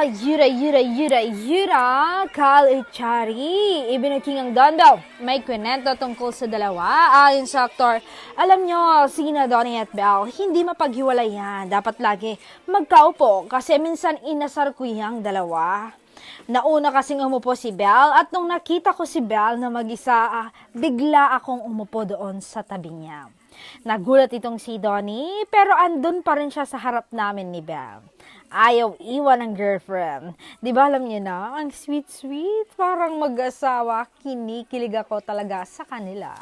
Yura, Kalichari. Ibinaking ang Dondo. May kwento tungkol sa dalawa. Ayon sa aktor, alam nyo, sina Donnie at Belle, hindi mapaghiwalayan. Dapat lagi magkaupo kasi minsan inasar ko yung dalawa. Nauna kasing umupo si Belle at nung nakita ko si Belle na mag-isa, bigla akong umupo doon sa tabi niya. Nagulat itong si Donnie pero andun pa rin siya sa harap namin ni Belle. Ayaw iwan ng girlfriend. Di ba alam niyo na, ang sweet-sweet, parang mag-asawa, kinikilig ako talaga sa kanila.